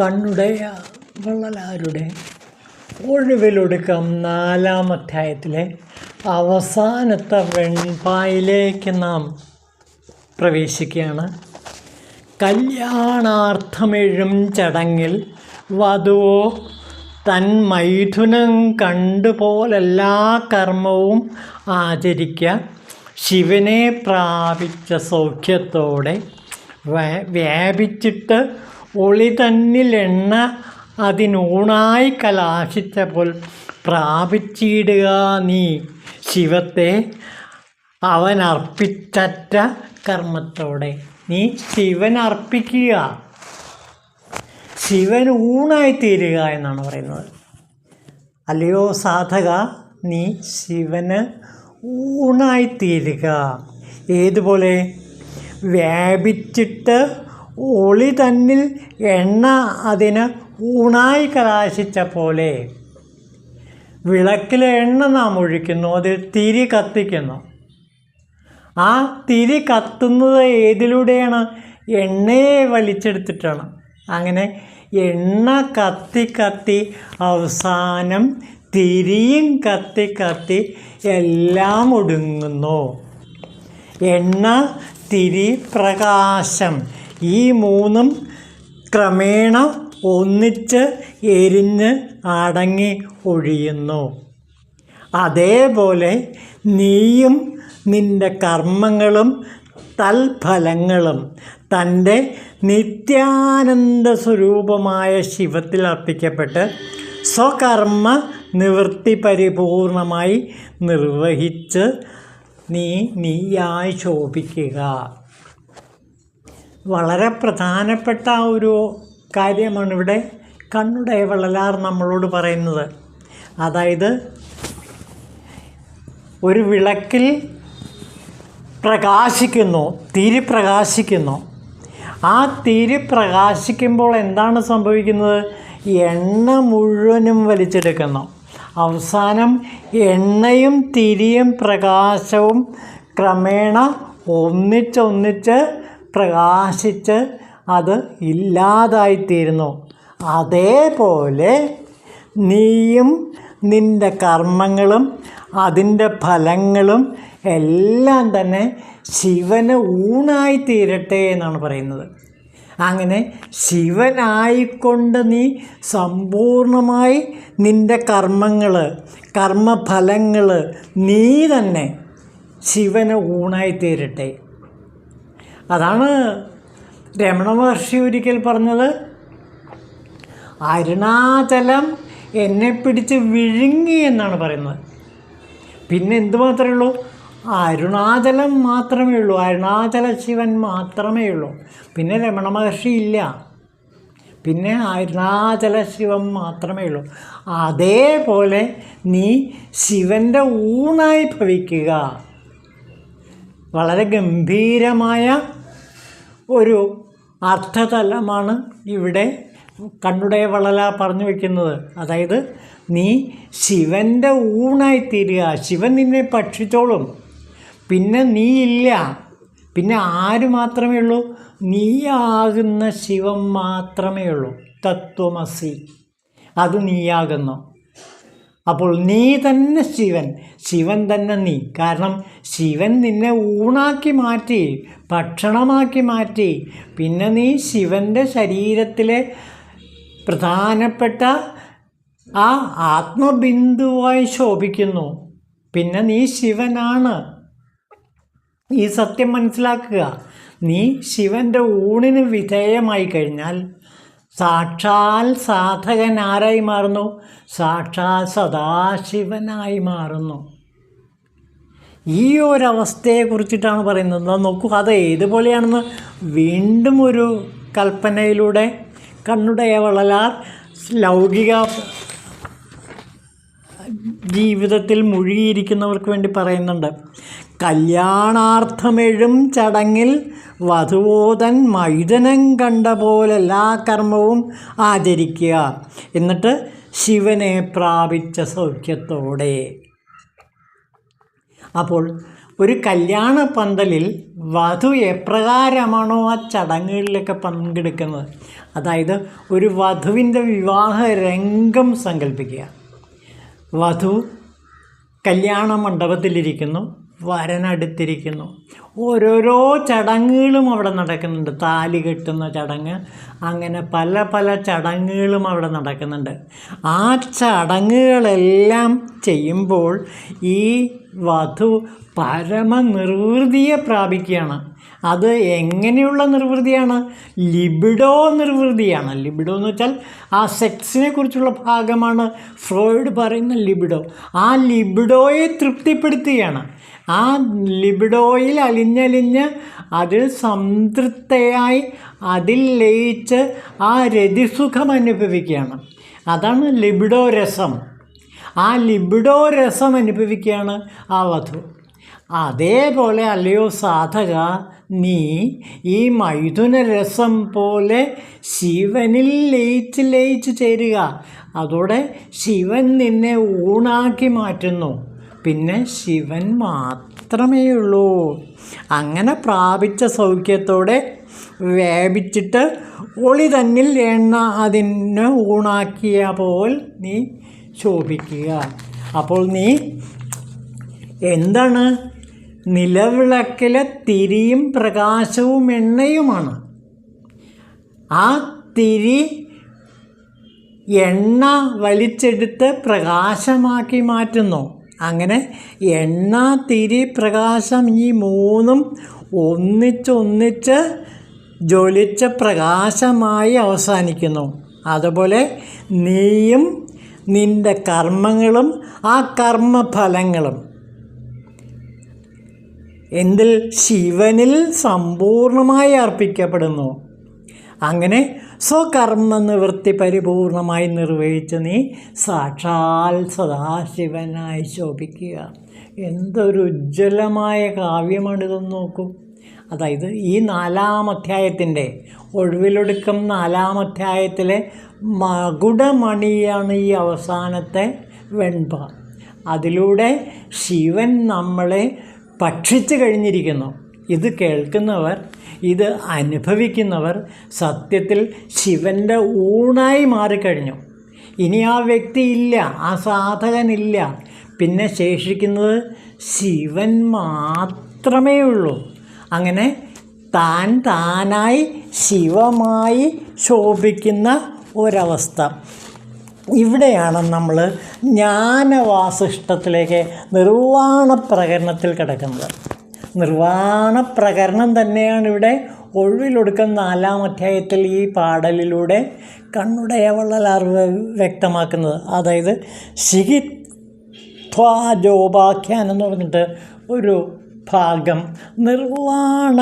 കണ്ണുടയ വള്ളലാരുടെ ഒഴിവിലൊടുക്കം 4-ാം അധ്യായത്തിലെ അവസാനത്തെ വെൺപായിലേക്ക് നാം പ്രവേശിക്കുകയാണ്. കല്യാണാർത്ഥമെഴും ചടങ്ങിൽ വധുവോ തൻ മൈഥുനം കണ്ടുപോലെല്ലാ കർമ്മവും ആചരിക്കുക. ശിവനെ പ്രാപിച്ച സൗഖ്യത്തോടെ വ്യാപിച്ചിട്ട് ഒളി തന്നിലെണ്ണ അതിനൂണായി കലാശിച്ചപ്പോൾ പ്രാപിച്ചിടുക നീ ശിവത്തെ അവനർപ്പിച്ചറ്റ കർമ്മത്തോടെ. നീ ശിവനർപ്പിക്കുക, ശിവൻ ഊണായിത്തീരുക എന്നാണ് പറയുന്നത്. അല്ലയോ സാധക, നീ ശിവന് ഊണായിത്തീരുക. ഏതുപോലെ? വ്യാപിച്ചിട്ട് ഒളി തന്നിൽ എണ്ണ അതിന് ഊണായി കലാശിച്ച പോലെ. വിളക്കിൽ എണ്ണ നാം ഒഴിക്കുന്നു, അത് തിരി കത്തിക്കുന്നു. ആ തിരി കത്തുന്നത് ഏതിലൂടെയാണ്? എണ്ണയെ വലിച്ചെടുത്തിട്ടാണ്. അങ്ങനെ എണ്ണ കത്തി കത്തി അവസാനം തിരിയും കത്തി കത്തി എല്ലാം ഒടുങ്ങുന്നു. എണ്ണ, തിരി, പ്രകാശം, ഈ മൂന്നും ക്രമേണ ഒന്നിച്ച് എരിഞ്ഞ് അടങ്ങി ഒഴിയുന്നു. അതേപോലെ നീയും നിൻ്റെ കർമ്മങ്ങളും തൽഫലങ്ങളും തൻ്റെ നിത്യാനന്ദ സ്വരൂപമായ ശിവത്തിൽ അർപ്പിക്കപ്പെട്ട് സ്വകർമ്മ നിവൃത്തി പരിപൂർണമായി നിർവഹിച്ച് നീയായി ശോഭിക്കുക. വളരെ പ്രധാനപ്പെട്ട ഒരു കാര്യമാണ് ഇവിടെ കണ്ണുടയ വള്ളലാർ നമ്മളോട് പറയുന്നത്. അതായത് ഒരു വിളക്കിൽ പ്രകാശിക്കുന്നു, തിരി പ്രകാശിക്കുന്നു. ആ തിരി പ്രകാശിക്കുമ്പോൾ എന്താണ് സംഭവിക്കുന്നത്? എണ്ണ മുഴുവനും വലിച്ചെടുക്കുന്നു. അവസാനം എണ്ണയും തിരിയും പ്രകാശവും ക്രമേണ ഒന്നിച്ചൊന്നിച്ച് പ്രകാശിച്ച് അത് ഇല്ലാതായിത്തീരുന്നു. അതേപോലെ നീയും നിൻ്റെ കർമ്മങ്ങളും അതിൻ്റെ ഫലങ്ങളും എല്ലാം തന്നെ ശിവന് ഊണായിത്തീരട്ടെ എന്നാണ് പറയുന്നത്. അങ്ങനെ ശിവനായിക്കൊണ്ട് നീ സമ്പൂർണമായി നിൻ്റെ കർമ്മങ്ങൾ, കർമ്മഫലങ്ങൾ നീ തന്നെ ശിവന് ഊണായിത്തീരട്ടെ. അതാണ് രമണ മഹർഷി ഒരിക്കൽ പറഞ്ഞത്, അരുണാചലം എന്നെ പിടിച്ച് വിഴുങ്ങി എന്നാണ് പറയുന്നത്. പിന്നെ എന്തു മാത്രമേ ഉള്ളൂ? അരുണാചലം മാത്രമേ ഉള്ളൂ, അരുണാചല ശിവൻ മാത്രമേ ഉള്ളൂ. പിന്നെ രമണ മഹർഷി ഇല്ല, പിന്നെ അരുണാചല ശിവൻ മാത്രമേ ഉള്ളൂ. അതേപോലെ നീ ശിവൻ്റെ ഊണായി ഭവിക്കുക. വളരെ ഗംഭീരമായ ഒരു അർത്ഥതലമാണ് ഇവിടെ കണ്ണുടയ വള്ളലാർ പറഞ്ഞു വയ്ക്കുന്നത്. അതായത് നീ ശിവൻ്റെ ഊണായിത്തീരുക. ശിവൻ നിന്നെ ഭക്ഷിച്ചോളും. പിന്നെ നീ ഇല്ല, പിന്നെ ആര് മാത്രമേ ഉള്ളൂ? നീയാകുന്ന ശിവൻ മാത്രമേ ഉള്ളൂ. തത്വമസി, അത് നീയാകുന്നു. അപ്പോൾ നീ തന്നെ ശിവൻ, ശിവൻ തന്നെ നീ. കാരണം ശിവൻ നിന്നെ ഊണാക്കി മാറ്റി, ഭക്ഷണമാക്കി മാറ്റി. പിന്നെ നീ ശിവൻ്റെ ശരീരത്തിലെ പ്രധാനപ്പെട്ട ആ ആത്മബിന്ദുവായി ശോഭിക്കുന്നു. പിന്നെ നീ ശിവനാണ്. ഈ സത്യം മനസ്സിലാക്കുക. നീ ശിവൻ്റെ ഊണിന് വിധേയമായി കഴിഞ്ഞാൽ സാക്ഷാൽ സാധകൻ ആരായി മാറുന്നു? സാക്ഷാൽ സദാശിവനായി മാറുന്നു. ഈ ഒരവസ്ഥയെക്കുറിച്ചിട്ടാണ് പറയുന്നത്. നോക്കൂ, അത് ഏതുപോലെയാണെന്ന് വീണ്ടും ഒരു കൽപ്പനയിലൂടെ കണ്ണുടയ വള്ളലാർ ലൗകിക ജീവിതത്തിൽ മുഴുകിയിരിക്കുന്നവർക്ക് വേണ്ടി പറയുന്നുണ്ട്. കല്യാണാർത്ഥമെഴും ചടങ്ങിൽ വധുവോതൻ മൈഥുനം കണ്ട പോലെ എല്ലാ കർമ്മവും ആചരിക്കുക. എന്നിട്ട് ശിവനെ പ്രാപിച്ച സൗഖ്യത്തോടെ. അപ്പോൾ ഒരു കല്യാണ പന്തലിൽ വധു എപ്രകാരമാണോ ആ ചടങ്ങുകളിലൊക്കെ പങ്കെടുക്കുന്നത്, അതായത് ഒരു വധുവിൻ്റെ വിവാഹ രംഗം സങ്കല്പിക്കുക. വധു കല്യാണ മണ്ഡപത്തിലിരിക്കുന്നു, വരനടുത്തിരിക്കുന്നു. ഓരോരോ ചടങ്ങുകളും അവിടെ നടക്കുന്നുണ്ട്. താലി കെട്ടുന്ന ചടങ്ങ്, അങ്ങനെ പല പല ചടങ്ങുകളും അവിടെ നടക്കുന്നുണ്ട്. ആ ചടങ്ങുകളെല്ലാം ചെയ്യുമ്പോൾ ഈ വധു പരമനിർവൃതിയെ പ്രാപിക്കുകയാണ്. അത് എങ്ങനെയുള്ള നിർവൃതിയാണ്? ലിബിഡോ നിർവൃതിയാണ്. ലിബിഡോ എന്ന് വെച്ചാൽ ആ സെക്സിനെ കുറിച്ചുള്ള ഭാഗമാണ് ഫ്രോയിഡ് പറയുന്ന ലിബിഡോ. ആ ലിബിഡോയെ തൃപ്തിപ്പെടുത്തുകയാണ്. ആ ലിബിഡോയിൽ അലിഞ്ഞലിഞ്ഞ് അതിൽ സംതൃപ്തയായി അതിൽ ലയിച്ച് ആ രതിസുഖം അനുഭവിക്കുകയാണ്. അതാണ് ലിബിഡോ രസം. ആ ലിബിഡോ രസം അനുഭവിക്കുകയാണ് ആ വധു. അതേപോലെ അല്ലയോ സാധക, നീ ഈ മൈഥുന രസം പോലെ ശിവനിൽ ലയിച്ച് ചേരുക. അതോടെ ശിവൻ നിന്നെ ഊണാക്കി മാറ്റുന്നു. പിന്നെ ശിവൻ മാത്രമേ ഉള്ളൂ. അങ്ങനെ പ്രാപിച്ച സൗഖ്യത്തോടെ വ്യാപിച്ചിട്ട് ഒളി തന്നിൽ എണ്ണ അതിനെ ഊണാക്കിയ പോൽ നീ ശോഭിക്കുക. അപ്പോൾ നീ എന്താണ്? നിലവിളക്കിലെ തിരിയും പ്രകാശവും എണ്ണയുമാണ്. ആ തിരി എണ്ണ വലിച്ചെടുത്ത് പ്രകാശമാക്കി മാറ്റുന്നു. അങ്ങനെ എണ്ണ, തിരി, പ്രകാശം ഈ മൂന്നും ഒന്നിച്ചൊന്നിച്ച് ജ്വലിച്ച പ്രകാശമായി അവസാനിക്കുന്നു. അതുപോലെ നീയും നിൻ്റെ കർമ്മങ്ങളും ആ കർമ്മഫലങ്ങളും എന്തിൽ? ശിവനിൽ സമ്പൂർണമായി അർപ്പിക്കപ്പെടുന്നു. അങ്ങനെ സ്വകർമ്മ നിവൃത്തി പരിപൂർണമായി നിർവഹിച്ച് നീ സാക്ഷാൽ സദാശിവനായി ശോഭിക്കുക. എന്തൊരു ഉജ്ജ്വലമായ കാവ്യമാണിതെന്ന് നോക്കൂ. അതായത് ഈ 4-ാം അധ്യായത്തിൻ്റെ ഒഴിവിലൊടുക്കം 4-ാം അധ്യായത്തിലെ മകുടമണിയാണ് ഈ അവസാനത്തെ വെൺപ. അതിലൂടെ ശിവൻ നമ്മളെ ഭക്ഷിച്ചു കഴിഞ്ഞിരിക്കുന്നു. ഇത് കേൾക്കുന്നവർ, ഇത് അനുഭവിക്കുന്നവർ സത്യത്തിൽ ശിവൻ്റെ ഊണായി മാറിക്കഴിഞ്ഞു. ഇനി ആ വ്യക്തി ഇല്ല, ആ സാധകനില്ല. പിന്നെ ശേഷിക്കുന്നത് ശിവൻ മാത്രമേ ഉള്ളൂ. അങ്ങനെ താനായി ശിവമായി ശോഭിക്കുന്ന ഒരവസ്ഥ. ഇവിടെയാണ് നമ്മൾ ജ്ഞാനവാസിഷ്ടത്തിലേക്ക് നിർവ്വാണ പ്രകരണത്തിൽ കിടക്കുന്നത്. നിർവ്വാണ പ്രകരണം തന്നെയാണ് ഇവിടെ ഒഴിവിലൊടുക്കം 4-ാം അധ്യായത്തിൽ ഈ പാടലിലൂടെ കണ്ണുടയവള്ളലാർ വ്യക്തമാക്കുന്നത്. അതായത് ശിഖിത്വാജോപാഖ്യാനം എന്ന് പറഞ്ഞിട്ട് ഒരു ഭാഗം നിർവ്വാണ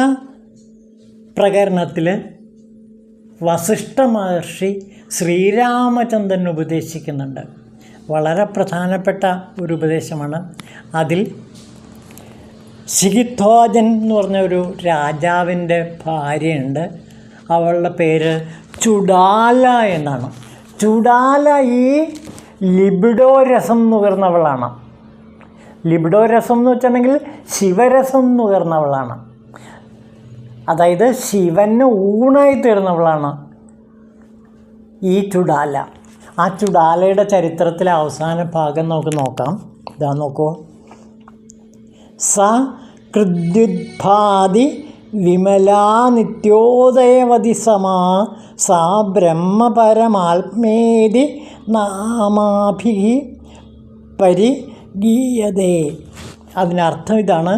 പ്രകരണത്തിൽ വസിഷ്ഠ മഹർഷി ശ്രീരാമചന്ദ്രൻ ഉപദേശിക്കുന്നുണ്ട്. വളരെ പ്രധാനപ്പെട്ട ഒരു ഉപദേശമാണ്. അതിൽ ശിഖിധ്വജൻ എന്ന് പറഞ്ഞ ഒരു രാജാവിൻ്റെ ഭാര്യയുണ്ട്. അവളുടെ പേര് ചുടാല എന്നാണ്. ചുടാല ഈ ലിബിഡോ രസം നുകർന്നവളാണ്. ലിബിഡോ രസം എന്ന് വെച്ചിട്ടുണ്ടെങ്കിൽ ശിവരസം നുകർന്നവളാണ്. അതായത് ശിവന് ഊണായി തീർന്നവളാണ് ഈ ചുടാല. ആ ചുടാലയുടെ ചരിത്രത്തിലെ അവസാന ഭാഗം നമുക്ക് നോക്കാം. ഇതാ നോക്കൂ. സ കൃദ്യുദ്ഭാതി വിമലാ നിത്യോദയവതി സമാ സാ ബ്രഹ്മപരമാത്മേതി നാമാഭി പരിഗീയതേ. അതിനർത്ഥം ഇതാണ്.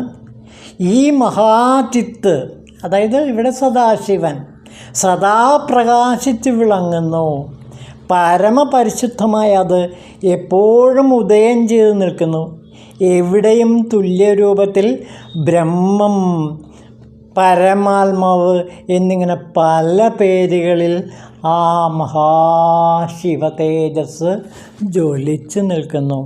ഈ മഹാചിത്ത്, അതായത് ഇവിടെ സദാശിവൻ സദാ പ്രകാശിച്ച് വിളങ്ങുന്നു. പരമപരിശുദ്ധമായ അത് എപ്പോഴും ഉദയം ചെയ്ത് നിൽക്കുന്നു. എവിടെയും തുല്യരൂപത്തിൽ ബ്രഹ്മം, പരമാത്മാവ് എന്നിങ്ങനെ പല പേരുകളിൽ ആ മഹാശിവ തേജസ് ജ്വലിച്ച് നിൽക്കുന്നു.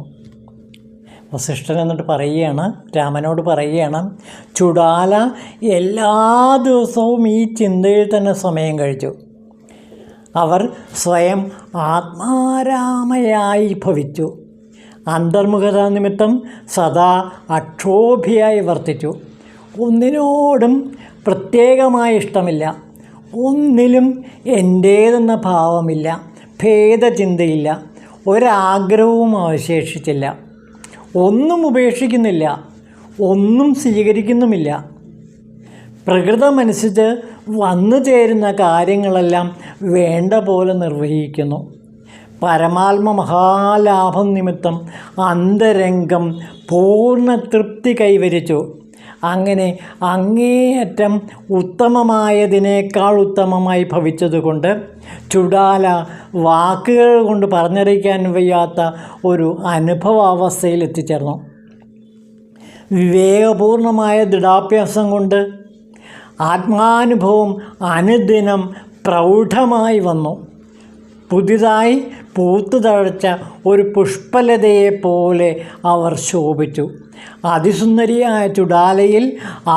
വസിഷ്ഠൻ എന്നിട്ട് പറയുകയാണ്, രാമനോട് പറയുകയാണ്, ചുടാല എല്ലാ ദിവസവും ഈ ചിന്തയിൽ തന്നെ സമയം കഴിച്ചു. അവർ സ്വയം ആത്മാരാമയായി ഭവിച്ചു. അന്തർമുഖത നിമിത്തം സദാ അക്ഷോഭ്യയായി വർത്തിച്ചു. ഒന്നിനോടും പ്രത്യേകമായ ഇഷ്ടമില്ല, ഒന്നിലും എൻ്റേതെന്ന ഭാവമില്ല, ഭേദചിന്തയില്ല, ഒരാഗ്രഹവും അവശേഷിച്ചില്ല. ഒന്നും ഉപേക്ഷിക്കുന്നില്ല, ഒന്നും സ്വീകരിക്കുന്നുമില്ല. പ്രകൃതമനുസരിച്ച് വന്നു ചേരുന്ന കാര്യങ്ങളെല്ലാം വേണ്ട പോലെ നിർവഹിക്കുന്നു. പരമാത്മ മഹാലാഭം നിമിത്തം അന്തരംഗം പൂർണ്ണ തൃപ്തി കൈവരിച്ചു. അങ്ങനെ അങ്ങേയറ്റം ഉത്തമമായതിനേക്കാൾ ഉത്തമമായി ഭവിച്ചതുകൊണ്ട് ചുടാല വാക്കുകൾ കൊണ്ട് പറഞ്ഞറിയിക്കാൻ വയ്യാത്ത ഒരു അനുഭവാവസ്ഥയിൽ എത്തിച്ചേർന്നു. വിവേകപൂർണമായ ദൃഢാഭ്യാസം കൊണ്ട് ആത്മാനുഭവം അനുദിനം പ്രൗഢമായി വന്നു. പുതിയതായി പൂത്തുതഴച്ച ഒരു പുഷ്പലതയെപ്പോലെ അവർ ശോഭിച്ചു. അതിസുന്ദരിയായ ചുടാലയിൽ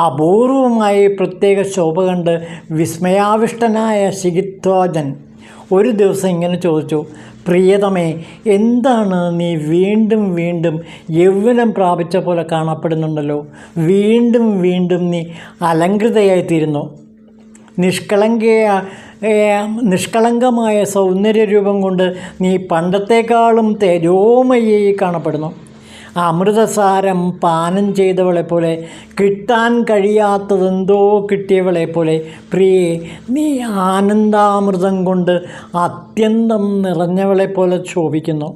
അപൂർവമായി പ്രത്യേക ശോഭ കണ്ട് വിസ്മയാവിഷ്ടനായ ശിഖിധ്വജൻ ഒരു ദിവസം ഇങ്ങനെ ചോദിച്ചു, പ്രിയതമേ, എന്താണ് നീ വീണ്ടും വീണ്ടും യൗവനം പ്രാപിച്ച പോലെ കാണപ്പെടുന്നുണ്ടല്ലോ? വീണ്ടും വീണ്ടും നീ അലങ്കൃതയായിത്തീരുന്നു. നിഷ്കളങ്കമായ സൗന്ദര്യരൂപം കൊണ്ട് നീ പണ്ടത്തെക്കാളും തേജോമയായി കാണപ്പെടുന്നു. അമൃതസാരം പാനം ചെയ്തവളെപ്പോലെ, കിട്ടാൻ കഴിയാത്തതെന്തോ കിട്ടിയവളെപ്പോലെ, പ്രിയേ, നീ ആനന്ദാമൃതം കൊണ്ട് അത്യന്തം നിറഞ്ഞവളെപ്പോലെ ശോഭിക്കുന്നു.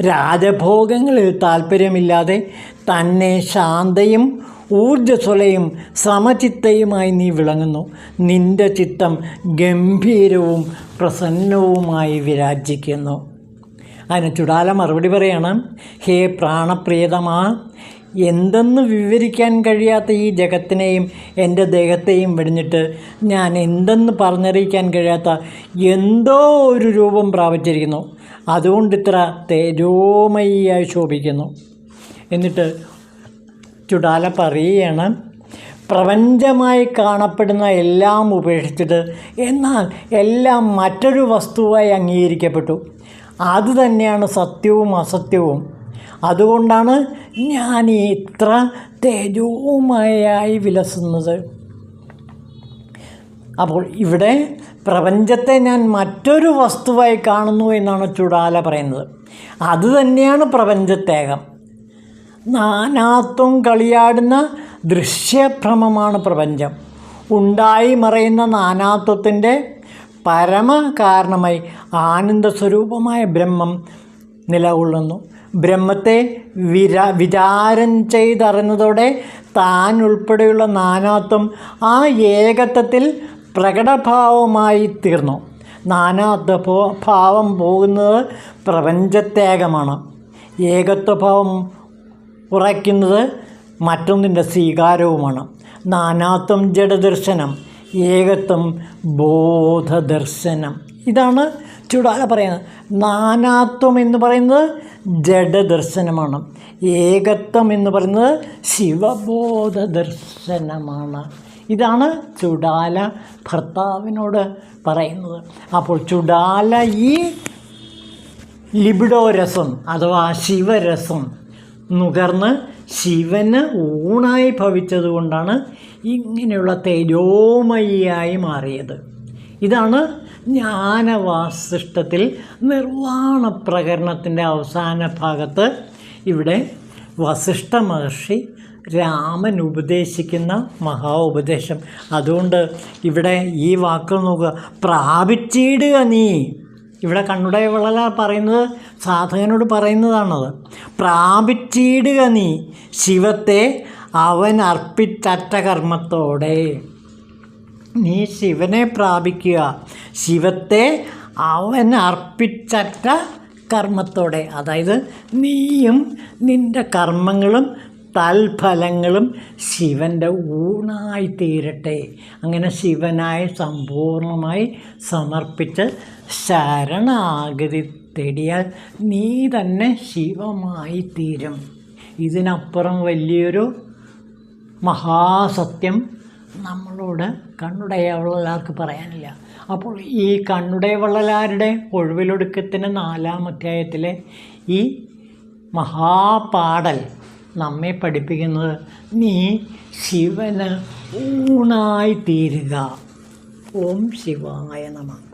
രാജഭോഗങ്ങളിൽ താല്പര്യമില്ലാതെ തന്നെ ശാന്തയും ഊർജ്ജസ്വലയും സമചിത്തയുമായി നീ വിളങ്ങുന്നു. നിൻ്റെ ചിത്തം ഗംഭീരവും പ്രസന്നവുമായി വിരാജിക്കുന്നു. അതിന് ചുടാല മറുപടി പറയണം, ഹേ പ്രാണപ്രിയതമാ, എന്തെന്ന് വിവരിക്കാൻ കഴിയാത്ത ഈ ജഗത്തിനെയും എൻ്റെ ദേഹത്തെയും വെടിഞ്ഞിട്ട് ഞാൻ എന്തെന്ന് പറഞ്ഞറിയിക്കാൻ കഴിയാത്ത എന്തോ ഒരു രൂപം പ്രാപിച്ചിരിക്കുന്നു. അതുകൊണ്ട് ഇത്ര തേജോമയിയായി ശോഭിക്കുന്നു. എന്നിട്ട് ചുടാല പറയുകയാണ്, പ്രപഞ്ചമായി കാണപ്പെടുന്ന എല്ലാം ഉപേക്ഷിച്ചിട്ട് എന്നാൽ എല്ലാം മറ്റൊരു വസ്തുവായി അംഗീകരിക്കപ്പെട്ടു. അതുതന്നെയാണ് സത്യവും അസത്യവും. അതുകൊണ്ടാണ് ഞാൻ ഇത്ര തേജോമയായി വിലസുന്നത്. അപ്പോൾ ഇവിടെ പ്രപഞ്ചത്തെ ഞാൻ മറ്റൊരു വസ്തുവായി കാണുന്നു എന്നാണ് ചുടാല പറയുന്നത്. അതുതന്നെയാണ് പ്രപഞ്ചത്തേകം. നാനാത്വം കളിയാടുന്ന ദൃശ്യഭ്രമമാണ് പ്രപഞ്ചം. ഉണ്ടായി മറയുന്ന നാനാത്വത്തിൻ്റെ പരമകാരണമായി ആനന്ദസ്വരൂപമായ ബ്രഹ്മം നിലകൊള്ളുന്നു. ബ്രഹ്മത്തെ വിചാരം ചെയ്തറിഞ്ഞതോടെ താൻ ഉൾപ്പെടെയുള്ള നാനാത്വം ആ ഏകത്വത്തിൽ പ്രകടഭാവമായി തീർന്നു. നാനാത്വ ഭാവം പോകുന്നത് പ്രപഞ്ചത്തേകമാണ്. ഏകത്വഭാവം ഉറയ്ക്കുന്നത് മറ്റൊന്നിൻ്റെ സ്വീകാരവുമാണ്. നാനാത്വം ജഡദർശനം, ഏകത്വം ബോധദർശനം. ഇതാണ് ചുടാല പറയുന്നത്. നാനാത്വം എന്ന് പറയുന്നത് ജഡദർശനമാണ്, ഏകത്വം എന്ന് പറയുന്നത് ശിവബോധ ദർശനമാണ്. ഇതാണ് ചുടാല ഭർത്താവിനോട് പറയുന്നത്. അപ്പോൾ ചുടാല ഈ ലിബിഡോ രസം അഥവാ ശിവരസം നുകർന്ന് ശിവന് ഊണായി ഭവിച്ചതുകൊണ്ടാണ് ഇങ്ങനെയുള്ള തേജോമയിയായി മാറിയത്. ഇതാണ് ജ്ഞാനവാസിഷ്ടത്തിൽ നിർവ്വാണ പ്രകരണത്തിൻ്റെ അവസാന ഭാഗത്ത് ഇവിടെ വസിഷ്ഠ മഹർഷി രാമൻ ഉപദേശിക്കുന്ന മഹാ ഉപദേശം. അതുകൊണ്ട് ഇവിടെ ഈ വാക്ക് നോക്കുക, പ്രാപിച്ചിടുക നീ. ഇവിടെ കണ്ണുടയ വള്ളലാർ പറയുന്നത് സാധകനോട് പറയുന്നതാണത്. പ്രാപിച്ചിടുക നീ ശിവത്തെ അവൻ അർപ്പിച്ചറ്റ കർമ്മത്തോടെ. നീ ശിവനെ പ്രാപിക്കുക, ശിവത്തെ അവൻ അർപ്പിച്ചറ്റ കർമ്മത്തോടെ. അതായത് നീയും നിൻ്റെ കർമ്മങ്ങളും തൽഫലങ്ങളും ശിവൻ്റെ ഊണായി തീരട്ടെ. അങ്ങനെ ശിവനായി സമ്പൂർണമായി സമർപ്പിച്ച് ശരണാഗതി തേടിയാൽ നീ തന്നെ ശിവമായി തീരും. ഇതിനപ്പുറം വലിയൊരു മഹാസത്യം നമ്മളോട് കണ്ണുടയവള്ളലാർക്ക് പറയാനില്ല. അപ്പോൾ ഈ കണ്ണുടയവള്ളലാരുടെ ഒഴിവിലൊടുക്കത്തിന് 4-ാം അധ്യായത്തിലെ ഈ മഹാപാടൽ നമ്മെ പഠിപ്പിക്കുന്നത് നീ ശിവന് ഊണായി തീരുക. ഓം ശിവായ നമഃ.